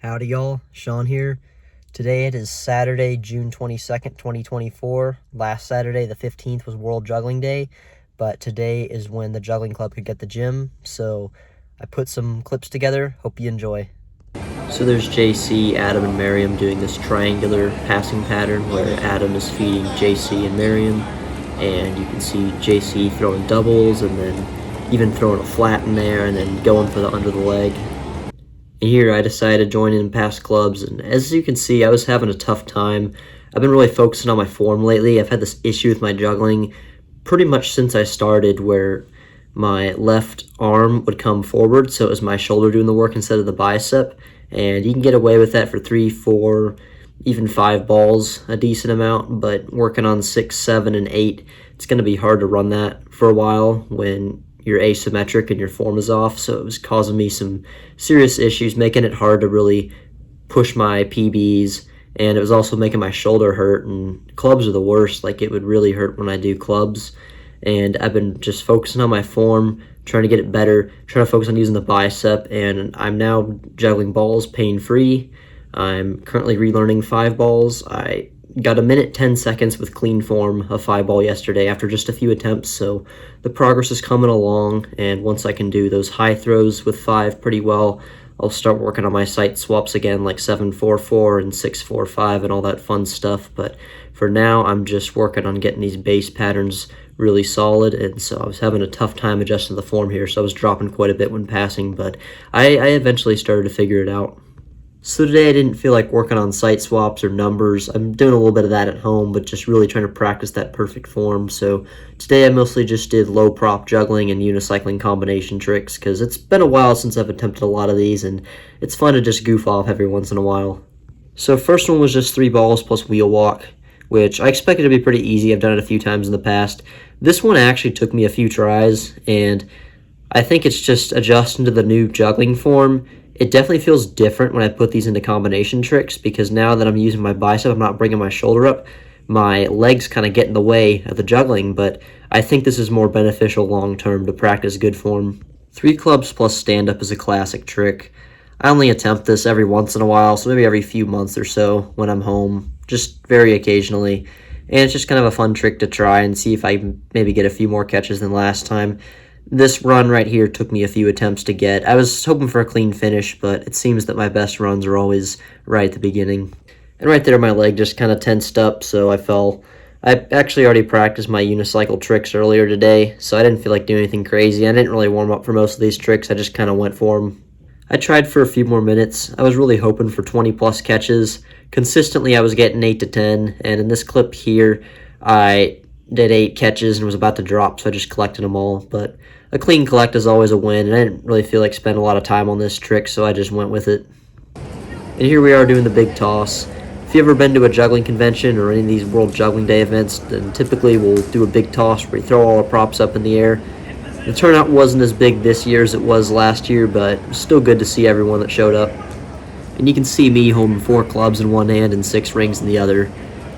Howdy y'all, Sean here. Today it is Saturday, June 22nd, 2024. Last Saturday, the 15th, was World Juggling Day, but today is when the juggling club could get the gym, so I put some clips together. Hope you enjoy. So there's JC, Adam, and Maryam doing this triangular passing pattern where Adam is feeding JC and Maryam, and you can see JC throwing doubles and then even throwing a flat in there and then going for the under the leg. And here I decided to join in past clubs, and as you can see, I was having a tough time. I've been really focusing on my form lately. I've had this issue with my juggling pretty much since I started, where my left arm would come forward, so it was my shoulder doing the work instead of the bicep, and you can get away with that for 3, 4, even 5 balls, a decent amount, but working on 6, 7, and 8, it's going to be hard to run that for a while when you're asymmetric and your form is off, so it was causing me some serious issues, making it hard to really push my PBs, and it was also making my shoulder hurt, and clubs are the worst. Like, it would really hurt when I do clubs, and I've been just focusing on my form, trying to get it better, trying to focus on using the bicep, and I'm now juggling balls pain-free. I'm currently relearning 5 balls. I got 1:10 seconds with clean form of 5 ball yesterday after just a few attempts, so the progress is coming along, and once I can do those high throws with 5 pretty well, I'll start working on my sight swaps again, like 7-4-4 and 6-4-5 and all that fun stuff. But for now, I'm just working on getting these base patterns really solid, and so I was having a tough time adjusting the form here, so I was dropping quite a bit when passing, but I eventually started to figure it out. So today I didn't feel like working on sight swaps or numbers. I'm doing a little bit of that at home, but just really trying to practice that perfect form. So today I mostly just did low prop juggling and unicycling combination tricks, because it's been a while since I've attempted a lot of these, and it's fun to just goof off every once in a while. So first one was just 3 balls plus wheel walk, which I expected to be pretty easy. I've done it a few times in the past. This one actually took me a few tries, and I think it's just adjusting to the new juggling form. It definitely feels different when I put these into combination tricks, because now that I'm using my bicep, I'm not bringing my shoulder up. My legs kind of get in the way of the juggling, but I think this is more beneficial long term to practice good form. 3 clubs plus stand-up is a classic trick. I only attempt this every once in a while, so maybe every few months or so when I'm home, just very occasionally. And it's just kind of a fun trick to try and see if I maybe get a few more catches than last time. This run right here took me a few attempts to get. I was hoping for a clean finish, but it seems that my best runs are always right at the beginning. And right there, my leg just kind of tensed up, so I fell. I actually already practiced my unicycle tricks earlier today, so I didn't feel like doing anything crazy. I didn't really warm up for most of these tricks. I just kind of went for them. I tried for a few more minutes. I was really hoping for 20 plus catches. Consistently, I was getting 8 to 10, and in this clip here, I did 8 catches and was about to drop, so I just collected them all. But a clean collect is always a win, and I didn't really feel like spending a lot of time on this trick, so I just went with it. And here we are doing the big toss. If you've ever been to a juggling convention or any of these World Juggling Day events, then typically we'll do a big toss where we throw all our props up in the air. The turnout wasn't as big this year as it was last year, but it was still good to see everyone that showed up. And you can see me holding 4 clubs in one hand and 6 rings in the other.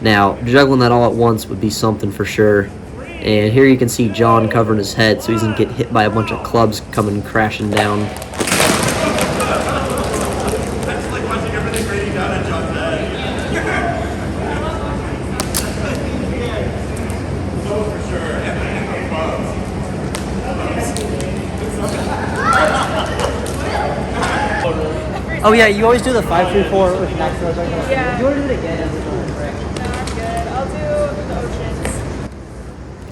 Now, juggling that all at once would be something for sure. And here you can see John covering his head so he doesn't get hit by a bunch of clubs coming crashing down. Oh yeah, you always do the 5-3-4 with next throws. Yeah. You want to do it again?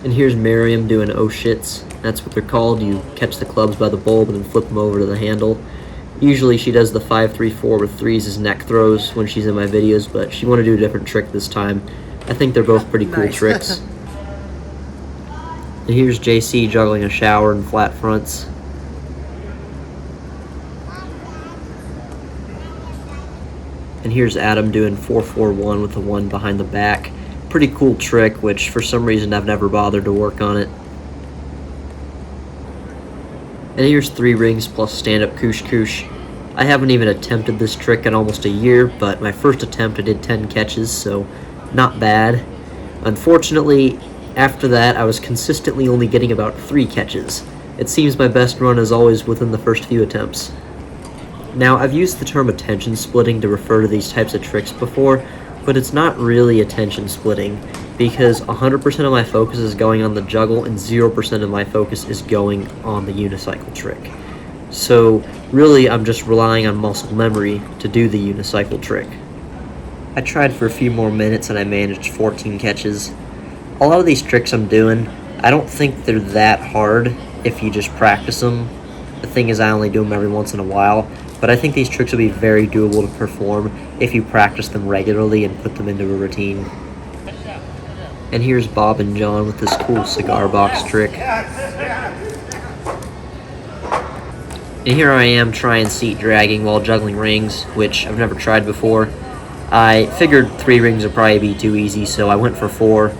And here's Maryam doing oh shits. That's what they're called. You catch the clubs by the bulb and then flip them over to the handle. Usually she does the 5-3-4 with 3s as neck throws when she's in my videos, but she wanted to do a different trick this time. I think they're both pretty cool tricks. And here's JC juggling a shower and flat fronts. And here's Adam doing 4-4-1 with the 1 behind the back. Pretty cool trick, which for some reason I've never bothered to work on it. And here's 3 rings plus stand-up Koosh. I haven't even attempted this trick in almost a year, but my first attempt I did 10 catches, so not bad. Unfortunately, after that I was consistently only getting about 3 catches. It seems my best run is always within the first few attempts. Now, I've used the term attention splitting to refer to these types of tricks before, but it's not really attention splitting, because 100% of my focus is going on the juggle and 0% of my focus is going on the unicycle trick. So really, I'm just relying on muscle memory to do the unicycle trick. I tried for a few more minutes and I managed 14 catches. A lot of these tricks I'm doing, I don't think they're that hard if you just practice them. The thing is, I only do them every once in a while, but I think these tricks will be very doable to perform if you practice them regularly and put them into a routine. And here's Bob and John with this cool cigar box trick. And here I am trying seat dragging while juggling rings, which I've never tried before. I figured 3 rings would probably be too easy, so I went for 4.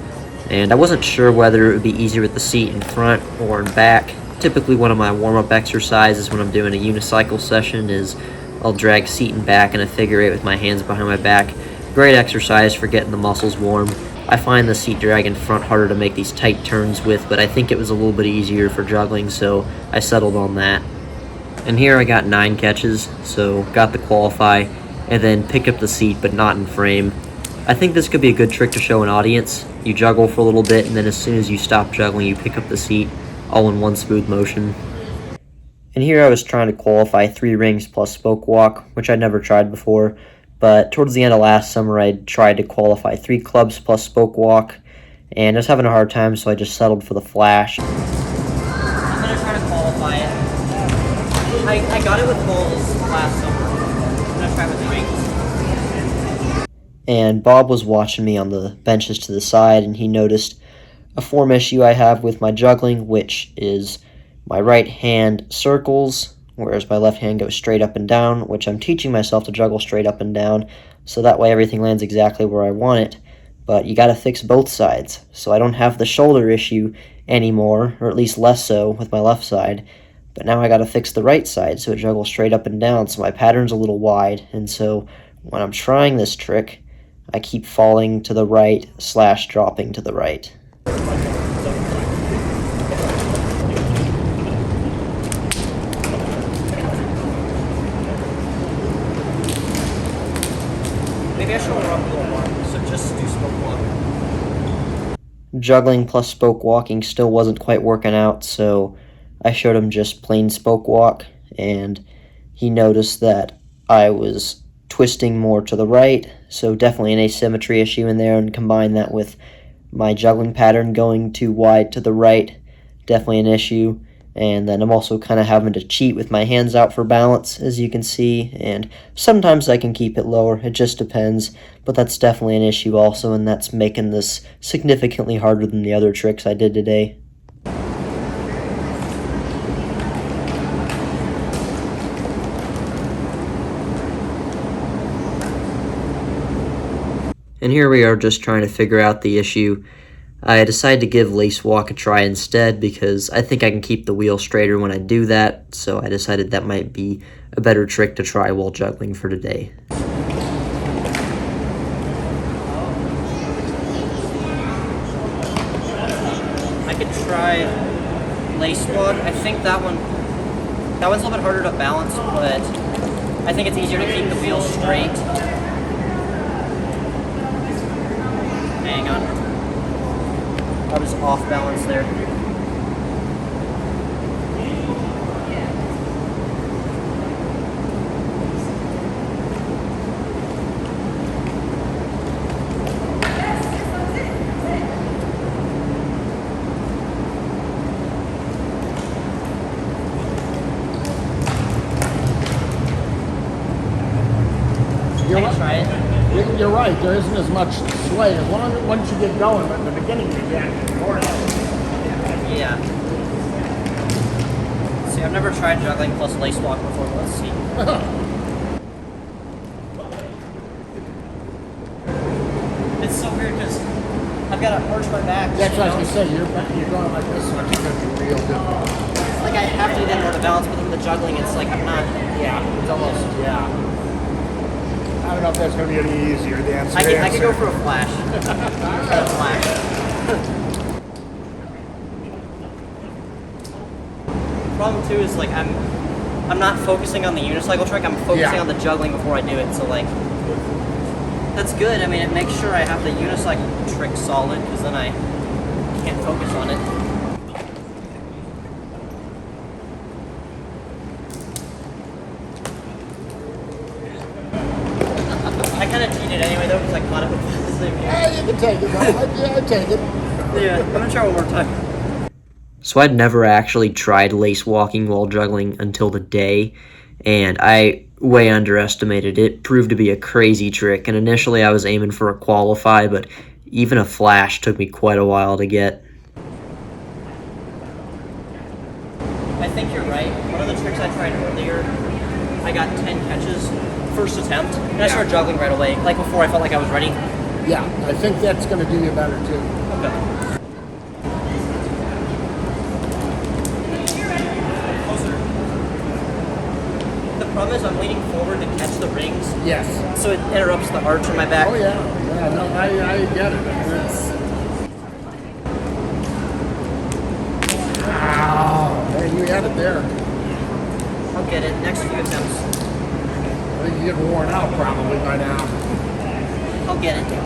And I wasn't sure whether it would be easier with the seat in front or in back. Typically one of my warm-up exercises when I'm doing a unicycle session is I'll drag seat and back in a figure 8 with my hands behind my back. Great exercise for getting the muscles warm. I find the seat drag in front harder to make these tight turns with, but I think it was a little bit easier for juggling, so I settled on that. And here I got 9 catches, so got the qualify, and then picked up the seat but not in frame. I think this could be a good trick to show an audience. You juggle for a little bit, and then as soon as you stop juggling, you pick up the seat, all in one smooth motion. And here I was trying to qualify 3 rings plus spoke walk, which I'd never tried before, but towards the end of last summer I tried to qualify 3 clubs plus spoke walk, and I was having a hard time, so I just settled for the flash. I'm going to try to qualify it. I got it with bowls last summer. I'm going to try with rings. And Bob was watching me on the benches to the side, and he noticed a form issue I have with my juggling, which is my right hand circles, whereas my left hand goes straight up and down, which I'm teaching myself to juggle straight up and down, so that way everything lands exactly where I want it. But you gotta fix both sides, so I don't have the shoulder issue anymore, or at least less so with my left side. But now I gotta fix the right side so it juggles straight up and down, so my pattern's a little wide, and so when I'm trying this trick, I keep falling to the right / dropping to the right. Maybe I should warm up a little more, so just do spoke walk. Juggling plus spoke walking still wasn't quite working out, so I showed him just plain spoke walk, and he noticed that I was twisting more to the right, so definitely an asymmetry issue in there, and combine that with my juggling pattern going too wide to the right, definitely an issue. And then I'm also kind of having to cheat with my hands out for balance, as you can see, and sometimes I can keep it lower, it just depends, but that's definitely an issue also, and that's making this significantly harder than the other tricks I did today. And here we are just trying to figure out the issue. I decided to give lace walk a try instead because I think I can keep the wheel straighter when I do that, so I decided that might be a better trick to try while juggling for today. I could try lace walk. I think that one's a little bit harder to balance, but I think it's easier to keep the wheel straight. Hang on. I was off balance there. You're right, there isn't as much sway. As long as once you get going, but in the beginning you get more. Yeah. See, I've never tried juggling plus lace walk before, but let's see. It's so weird because I've got to arch my back. That's what I was going to say, you're going like this, so it's going to be real difficult. It's like I have to then learn to balance, but then the juggling, it's like I'm not. Yeah, it's almost, yeah. I don't know if that's going to be any easier. The answer I could go for a flash. A flash. Problem too is like I'm I'm not focusing on the unicycle trick, I'm focusing on the juggling before I do it, so like, that's good. I mean, it makes sure I have the unicycle trick solid, because then I can't focus on it. I kind of cheated anyway though, because I caught it with the same hand. Yeah, you can take it. Yeah, I take it. Yeah, I'm gonna try one more time. So I'd never actually tried lace walking while juggling until the day, and I way underestimated it. It proved to be a crazy trick, and initially I was aiming for a qualify, but even a flash took me quite a while to get. I think you're right. One of the tricks I tried earlier, I got 10 catches first attempt, and I started juggling right away, like before I felt like I was ready. Yeah, I think that's going to do you better too. Okay. The problem is I'm leaning forward to catch the rings. Yes. So it interrupts the arch in my back. Oh yeah. Yeah, no, I get it. Wow. Hey, you had it there. I'll get it. Next few attempts. I think you're getting worn out probably by now. I'll get it. Yeah.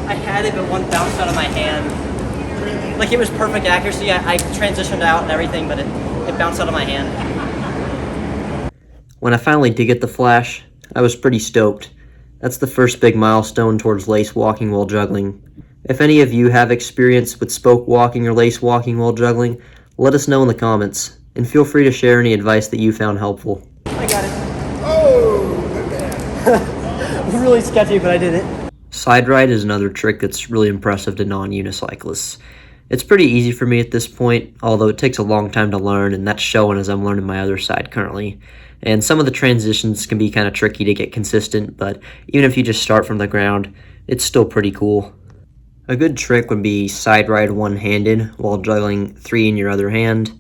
I had it, but one bounced out of my hand. Like, it was perfect accuracy. I transitioned out and everything, but it bounced out of my hand. When I finally did get the flash, I was pretty stoked. That's the first big milestone towards lace walking while juggling. If any of you have experience with spoke walking or lace walking while juggling, let us know in the comments, and feel free to share any advice that you found helpful. I got it. Oh, look at that. Really sketchy, but I did it. Side ride is another trick that's really impressive to non-unicyclists. It's pretty easy for me at this point, although it takes a long time to learn, and that's showing as I'm learning my other side currently. And some of the transitions can be kind of tricky to get consistent, but even if you just start from the ground, it's still pretty cool. A good trick would be side ride one-handed while juggling 3 in your other hand.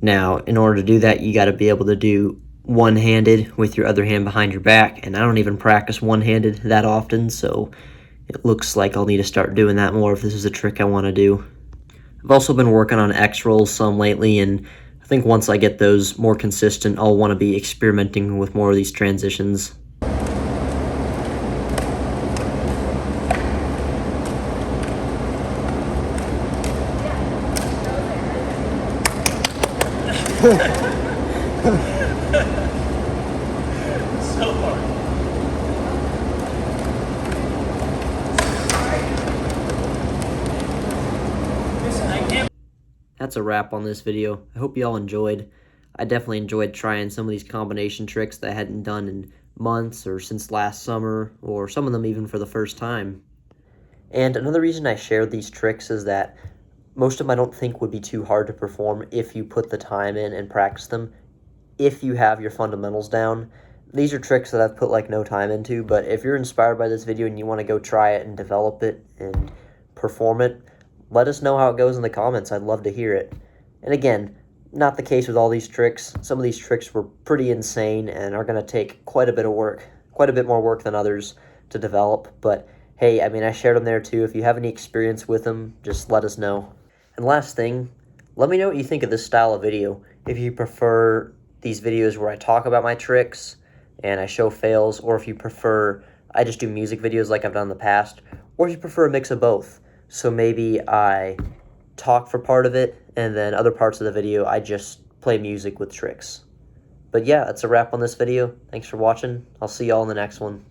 Now, in order to do that, you got to be able to do one-handed with your other hand behind your back, and I don't even practice one-handed that often, so it looks like I'll need to start doing that more if this is a trick I want to do. I've also been working on X-rolls some lately, and I think once I get those more consistent, I'll want to be experimenting with more of these transitions. So hard. That's a wrap on this video. I hope you all enjoyed. I definitely enjoyed trying some of these combination tricks that I hadn't done in months or since last summer, or some of them even for the first time. And another reason I shared these tricks is that most of them I don't think would be too hard to perform if you put the time in and practice them. If you have your fundamentals down, these are tricks that I've put like no time into, but if you're inspired by this video and you want to go try it and develop it and perform it, let us know how it goes in the comments. I'd love to hear it. And again, not the case with all these tricks. Some of these tricks were pretty insane and are going to take quite a bit of work, quite a bit more work than others to develop, but hey, I mean, I shared them there too. If you have any experience with them, just let us know. And last thing, let me know what you think of this style of video. If you prefer these videos where I talk about my tricks and I show fails, or if you prefer I just do music videos like I've done in the past, or if you prefer a mix of both. So maybe I talk for part of it, and then other parts of the video I just play music with tricks. But yeah, that's a wrap on this video. Thanks for watching. I'll see y'all in the next one.